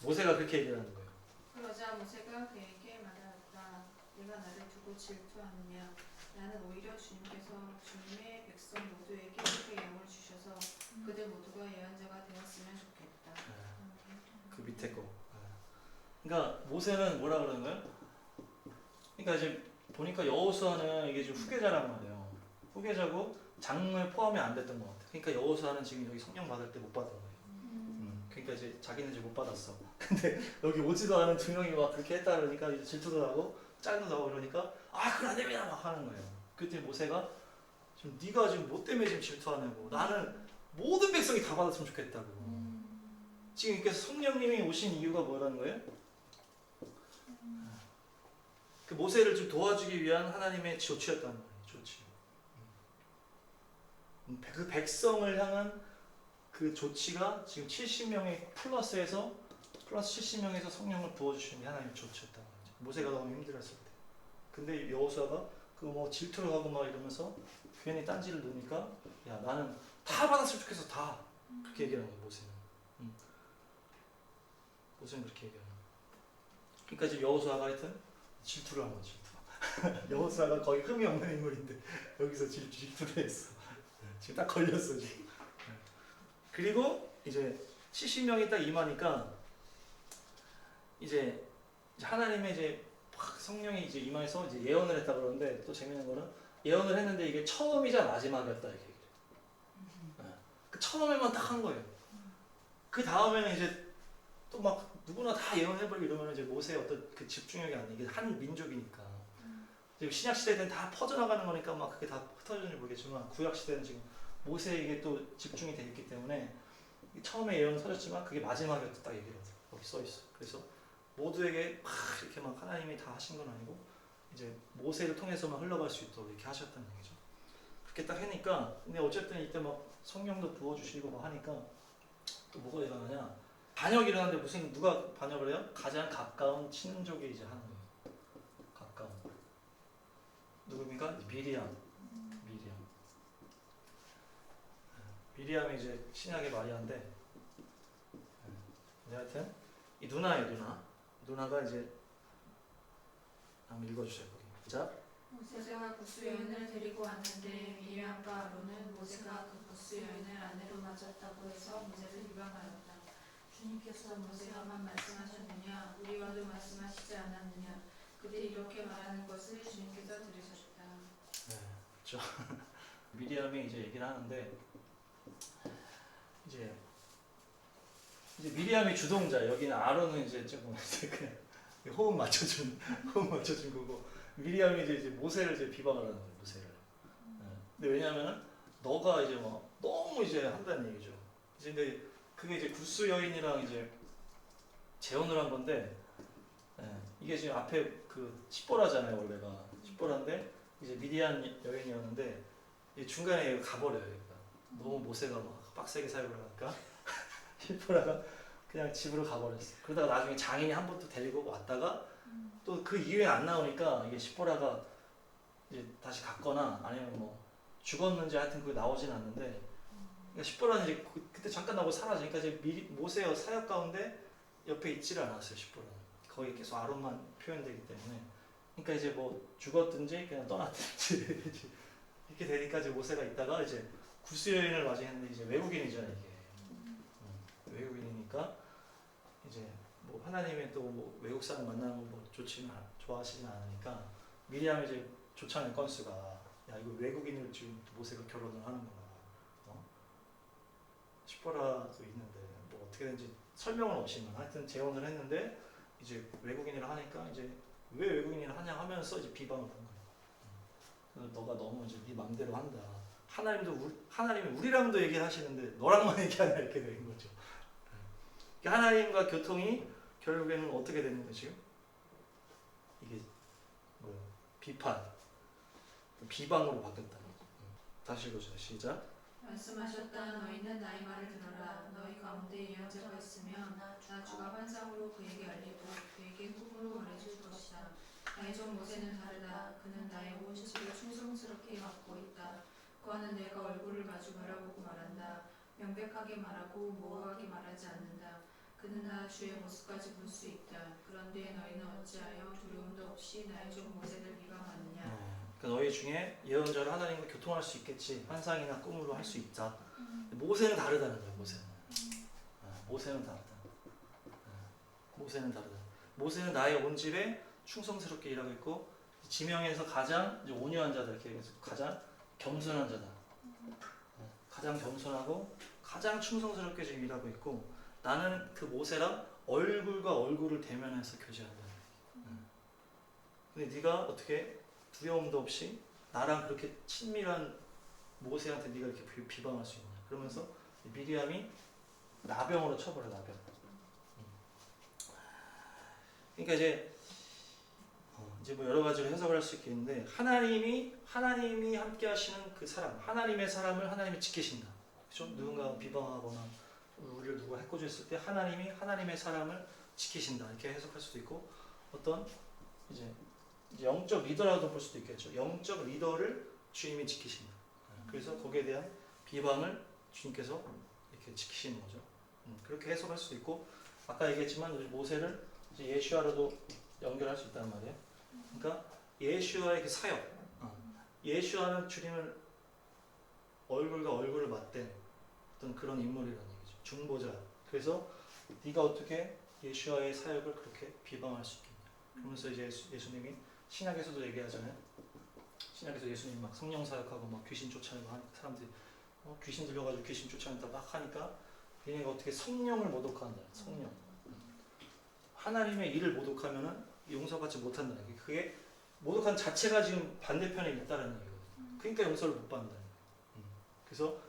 모세가 그렇게 얘기를 하는 거예요.
그러자 모세가 그에게 말하였다. 네가 나를 두고 질투하느냐? 나는 오히려 주님께서 주님의 백성 모두에게 크게 영을 주셔서 그들 모두가 예언자가 되었으면 좋겠다.
그 밑에 거. 그러니까 모세는 뭐라 그러는 거예요? 그러니까 이제 보니까 여호수아는 이게 지금 후계자란 말이에요. 후계자고 장로에 포함이 안 됐던 것 같아요. 그러니까 여호수아는 지금 여기 성령 받을 때 못 받은 거예요. 그러니까 이제 자기는 이제 못 받았어. 근데 여기 오지도 않은 두 명이 막 그렇게 했다 그러니까 이제 질투도 나고 짤도 나고 그러니까 그건 안 됩니다 막 하는 거예요. 그때 모세가 지금 네가 지금 뭐 때문에 지금 질투하냐고. 나는 모든 백성이 다 받았으면 좋겠다고. 지금 이렇게 성령님이 오신 이유가 뭐라는 거예요? 그 모세를 좀 도와주기 위한 하나님의 조치였단 말이에요. 조치. 그 백성을 향한 그 조치가 지금 70명의 플러스 70명에서 성령을 부어주시는 게 하나님의 조치였단 말이죠. 모세가 너무 힘들었을 때. 근데 여호수아가 그 뭐 질투를 하고 막 이러면서 괜히 딴지를 넣으니까 야 나는 다 받았으면 좋겠어 다. 그렇게 얘기하는 거예요 모세는. 모세는 그렇게 얘기하는 거예요. 그러니까 지금 여호수아가 하여튼 질투를 한 거지. 여호수아가 거의 흠이 없는 인물인데 여기서 질투를 했어. 지금 딱 걸렸어 지금. 그리고 이제 70명이 딱 임하니까 이제 하나님의 이제 성령이 이제 임해서 이제 예언을 했다 그러는데 또 재밌는 거는 예언을 했는데 이게 처음이자 마지막이었다 이렇게 얘기해요. 그 처음에만 딱 한 거예요. 그 다음에는 이제 또 막 누구나 다 예언해버리고 이러면 이제 모세의 어떤 그 집중력이 안 돼. 이게 한 민족이니까. 지금 신약 시대는 다 퍼져나가는 거니까 막 그게 다 흩어졌는지 모르겠지만 구약 시대는 지금 모세에게 또 집중이 돼 있기 때문에 처음에 예언은 터졌지만 그게 마지막이었다 딱 얘기를 하죠. 여기 써 있어. 그래서 모두에게 막 이렇게 막 하나님이 다 하신 건 아니고 이제 모세를 통해서만 흘러갈 수 있도록 이렇게 하셨다는 얘기죠. 그렇게 딱 하니까 근데 어쨌든 이때 막 성령도 부어주시고 막 하니까 또 뭐가 일어나냐? 반역이 일어나는데 무슨 누가 반역을 해요? 가장 가까운 친족이 이제 하는 거예요. 가까운 누굽니까? 미리암. 미리암이 이제 신약의 마리아인데 하여튼 이 누나예요. 누나가 이제 한번 읽어주세요. 거기. 자.
모세가 구스 여인을 데리고 왔는데 미리암과 아론은 모세가 그 구스 여인을 아내로 맞았다고 해서 모세를 비방하였다. 주님께서 모세와만 말씀하셨느냐 우리와도 말씀하시지 않았느냐 그들이 이렇게 말하는 것을 주님께서 들으셨다.
네, 그렇죠. 미리암이 이제 얘기를 하는데 이제 미리암이 주동자, 여기는 아론은 이제 조금 그냥 호흡 맞춰준 거고 미리암이 이제 모세를 이제 비방을 하는 거예요. 모세를. 근데 왜냐하면은 너가 이제 뭐 너무 이제 한다는 얘기죠. 이제 근데 그게 이제 구스 여인이랑 이제 재혼을 한 건데 이게 지금 앞에 그 십보라잖아요 원래가 십보라인데 이제 미디안 여인이었는데 중간에 가버려요. 그러니까 너무 모세가 막 빡세게 사역을 하니까 십보라가 그냥 집으로 가버렸어. 그러다가 나중에 장인이 한 번 또 데리고 왔다가 또 그 이후에 안 나오니까 이게 십보라가 이제 다시 갔거나 아니면 뭐 죽었는지 하여튼 그게 나오진 않는데 그러니까 십보라는 이제 그때 잠깐 나오고 사라지니까 이제 모세의 사역 가운데 옆에 있지를 않았어요. 십보라는 거의 계속 아론만 표현되기 때문에 그러니까 이제 뭐 죽었든지 그냥 떠났든지 이렇게 되니까 이제 모세가 있다가 이제 구스 여인을 맞이했는데 이제 외국인이잖아요 이게. 외국인이니까 이제 뭐 하나님의 또 뭐 외국 사람 만나는 거 뭐 좋아하시진 않으니까 미리암이 이제 좋지 않은 건수가 야 이거 외국인을 지금 모세가 결혼을 하는구나. 십보라도 있는데 뭐 어떻게 된지 설명은 없지만 하여튼 재혼을 했는데 이제 외국인이라 하니까 이제 왜 외국인이라 하냐 하면서 이제 비방을 한 거예요. 너가 너무 이제 네 맘대로 한다. 하나님이 우리랑도 얘기를 하시는데 너랑만 얘기하냐 이렇게 된 거죠. 하나님과 교통이 결국에는 어떻게 되는 거죠? 이게 비판, 비방으로 바뀌었다. 다시 읽어주세요. 시작.
말씀하셨다. 너희는 나의 말을 들어라. 너희 가운데 예언자가 있으면 나 주가 환상으로 그에게 알리고 그에게 후보로 말해줄 것이다. 나의 종 모세는 다르다. 그는 나의 온 집을 충성스럽게 맡고 있다. 그와는 내가 얼굴을 마주 바라보고 말한다. 명백하게 말하고 모호하게 말하지 않는다. 그는 나 주의 모습까지 볼 수 있다. 그런데 너희는 어찌하여 두려움도 없이 나의 종 모세를 비방하느냐.
그러니까 너희 중에 예언자를 하나님과 교통할 수 있겠지. 환상이나 꿈으로 할 수 있다. 모세는 다르다는 거예요. 모세는. 모세는 다르다. 모세는 다르다. 모세는 나의 온 집에 충성스럽게 일하고 있고 지명에서 가장 이제 온유한 자다 이렇게 해서 가장 겸손한 자다. 가장 겸손하고 가장 충성스럽게 지금 일하고 있고 나는 그 모세랑 얼굴과 얼굴을 대면해서 교제한다. 근데 네가 어떻게 두려움도 없이 나랑 그렇게 친밀한 모세한테 네가 이렇게 비방할 수 있냐? 그러면서 미리암이 나병으로 쳐버려 나병. 그러니까 이제 뭐 여러 가지로 해석을 할 수 있겠는데 하나님이 함께하시는 그 사람, 하나님의 사람을 하나님이 지키신다. 그렇죠? 누군가 비방하거나 우리를 누가 해코지했을 때 하나님이 하나님의 사람을 지키신다 이렇게 해석할 수도 있고 어떤 이제 영적 리더라도 볼 수도 있겠죠. 영적 리더를 주님이 지키신다. 그래서 거기에 대한 비방을 주님께서 이렇게 지키시는 거죠. 그렇게 해석할 수도 있고 아까 얘기했지만 모세를 이제 예수와로도 연결할 수 있단 말이에요. 그러니까 예수와의 그 사역, 예수와는 주님을 얼굴과 얼굴을 맞댄 어떤 그런 인물이라는 얘기죠. 중보자. 그래서 네가 어떻게 예수와의 사역을 그렇게 비방할 수 있겠냐. 그러면서 이제 예수님이 신약에서도 얘기하잖아요. 신약에서 예수님 막 성령 사역하고 막 귀신 쫓아내고 하니까 사람들이 귀신 들려가지고 귀신 쫓아낸다 막 하니까 얘네가 어떻게 성령을 모독한다. 성령. 하나님의 일을 모독하면은 용서받지 못한다는 게 그게 모독한 자체가 지금 반대편에 있다는 얘기거든요. 그러니까 용서를 못 받는다는 거예요. 그래서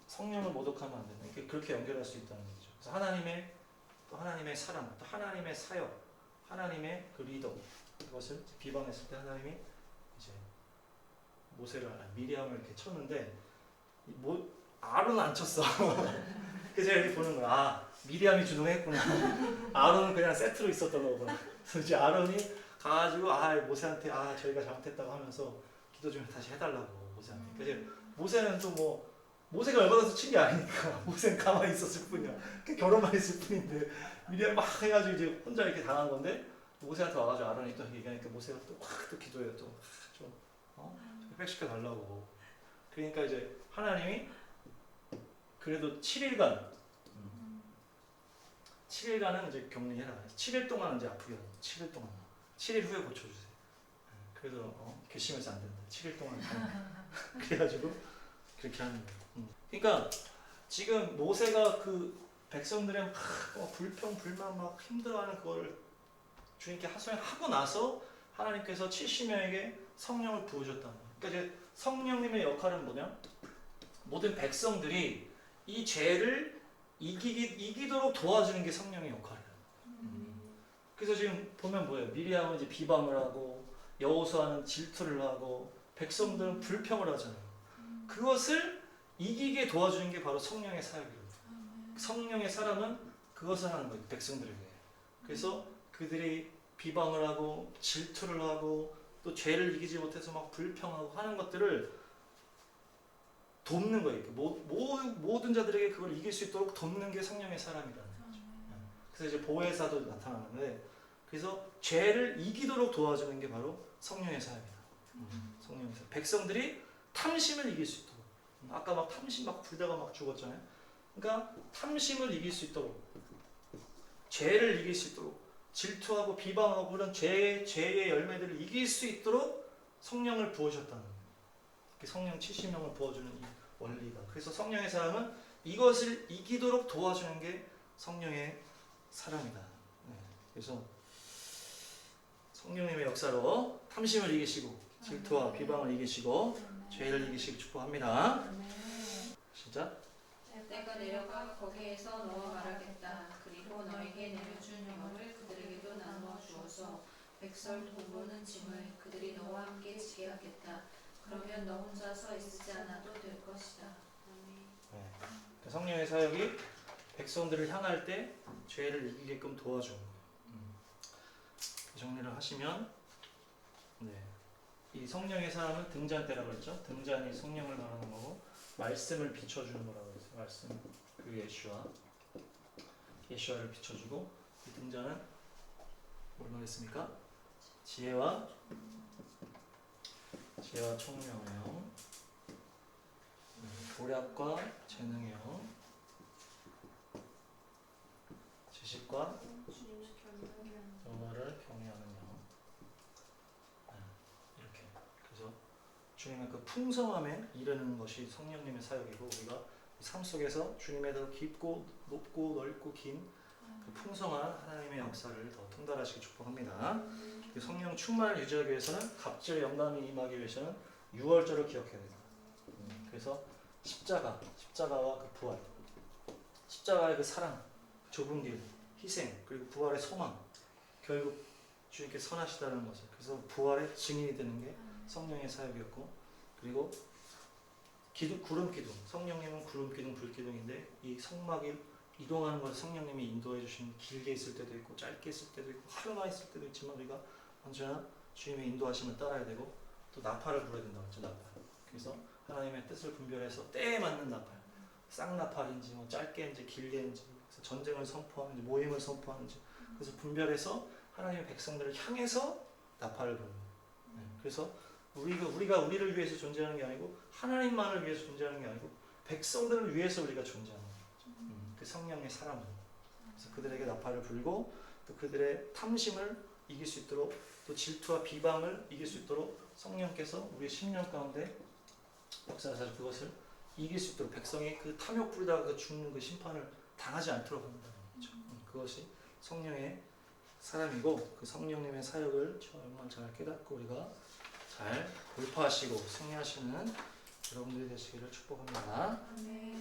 성령을 모독하면 안 된다. 그렇게 연결할 수 있다는 거죠. 그래서 하나님의 사랑, 또 하나님의 사역, 하나님의 그 리더 이것을 비방했을 때 하나님이 이제 미리암을 이렇게 쳤는데 아론은 안 쳤어. 그래서 제가 이렇게 보는 거야. 미리암이 주동했구나. 아론은 그냥 세트로 있었던 거구나. 그래서 이제 아론이 가가지고 모세한테 저희가 잘못했다고 하면서 기도 좀 다시 해달라고 모세한테. 그래서 모세는 또 모세가 열받아서 친 게 아니니까 모세는 가만히 있었을 뿐이야. 결혼만 했을 뿐인데 미리암 막 해가지고 이제 혼자 이렇게 당한 건데 모세한테 와가지고 아론이 또 얘기하니까 모세가 또 확 또 기도해요. 좀 회백시켜 달라고. 그러니까 이제 하나님이 그래도 7일간은 이제 격리해라. 7일 동안 이제 아프게 하는 7일 동안. 7일 후에 고쳐주세요. 그래도 괘씸해서 안 된다. 7일 동안 그래가지고 그렇게 하는 거예요. 그러니까 지금 모세가 그 백성들의 불평 불만 막 힘들어하는 그거를 주님께 하소연하고 나서 하나님께서 70명에게 성령을 부어줬다는 거예요. 그러니까 이제 성령님의 역할은 뭐냐? 모든 백성들이 이 죄를 이기도록 도와주는 게 성령의 역할이에요. 그래서 지금 보면 뭐예요? 미리암은 이제 비방을 하고 여호수아는 질투를 하고 백성들은 불평을 하잖아요. 그것을 이기게 도와주는 게 바로 성령의 사역이에요. 성령의 사람은 그것을 하는 거예요. 백성들에게. 그래서 그들이 비방을 하고 질투를 하고 또 죄를 이기지 못해서 막 불평하고 하는 것들을 돕는 거예요. 모든 자들에게 그걸 이길 수 있도록 돕는 게 성령의 사람이라는 거죠. 그래서 이제 보혜사도 나타나는데 그래서 죄를 이기도록 도와주는 게 바로 성령의 사역이다. 성령의 사역. 백성들이 탐심을 이길 수 있도록. 아까 막 탐심 막 불다가 막 죽었잖아요. 그러니까 탐심을 이길 수 있도록, 죄를 이길 수 있도록, 질투하고 비방하고 그런 죄의 열매들을 이길 수 있도록 성령을 부어줬다는 거예요. 성령 70명을 부어주는 이 원리가. 그래서 성령의 사람은 이것을 이기도록 도와주는 게 성령의 사람이다. 그래서 성령님의 역사로 탐심을 이기시고 질투와 비방을 이기시고 죄를 이기시고 축복합니다. 진짜?
때가 내려가 거기에서 너와 말하겠다. 그리고 너에게 내려준 영을 그들에게도 나누어 주어서 백설 돌보는 짐을 그들이 너와 함께 지게 하겠다. 그러면 너 혼자 서 있지 않아도 될 것이다.
네. 성령의 사역이 백성들을 향할 때 죄를 이기게끔 도와주는 거예요. 정리를 하시면 네. 이 성령의 사람은 등잔대라고 했죠. 등잔이 성령을 말하는 거고 말씀을 비춰주는 거라고 했어요. 말씀 그 예수와를 비춰주고 이 등잔은 뭘 말했습니까? 지혜와 총명의 영, 도략과 재능의 영, 지식과 여호와를 경외하는 영. 이렇게. 그래서 주님의 그 풍성함에 이르는 것이 성령님의 사역이고 우리가 삶 속에서 주님의 더 깊고 높고 넓고 긴 그 풍성한 하나님의 역사를 더 통달하시기 축복합니다. 그 성령 충만을 유지하기 위해서는 갑절의 영감이 임하기 위해서는 6월절을 기억해야 됩니다. 그래서 십자가와 그 부활, 십자가의 그 사랑, 좁은 길, 희생, 그리고 부활의 소망, 결국 주님께 선하시다는 것을. 그래서 부활의 증인이 되는 게 성령의 사역이었고, 그리고 구름 기둥, 성령님은 구름 기둥, 불 기둥인데 이 성막이 이동하는 것을 성령님이 인도해 주시는, 길게 있을 때도 있고 짧게 있을 때도 있고 하루만 있을 때도 있지만 우리가 언제나 주님의 인도하심을 따라야 되고 또 나팔을 불어야 된다고 했죠. 나팔. 그래서 하나님의 뜻을 분별해서 때에 맞는 나팔, 쌍나팔인지 뭐 짧게인지 길게인지, 그래서 전쟁을 선포하는지 모임을 선포하는지, 그래서 분별해서 하나님의 백성들을 향해서 나팔을 부는 거예요. 그래서 우리가 우리를 위해서 존재하는 게 아니고 하나님만을 위해서 존재하는 게 아니고 백성들을 위해서 우리가 존재하는 거예요. 그 성령의 사람들. 그래서 그들에게 나팔을 불고 또 그들의 탐심을 이길 수 있도록 또 질투와 비방을 이길 수 있도록 성령께서 우리의 심령 가운데 역사하셔서 그것을 이길 수 있도록 백성이 그 탐욕 부리다가 그 죽는 그 심판을 당하지 않도록 한다는 거죠. 그것이 성령의 사람이고 그 성령님의 사역을 정말 잘 깨닫고 우리가 잘 돌파하시고 승리하시는 여러분들이 되시기를 축복합니다.
아멘.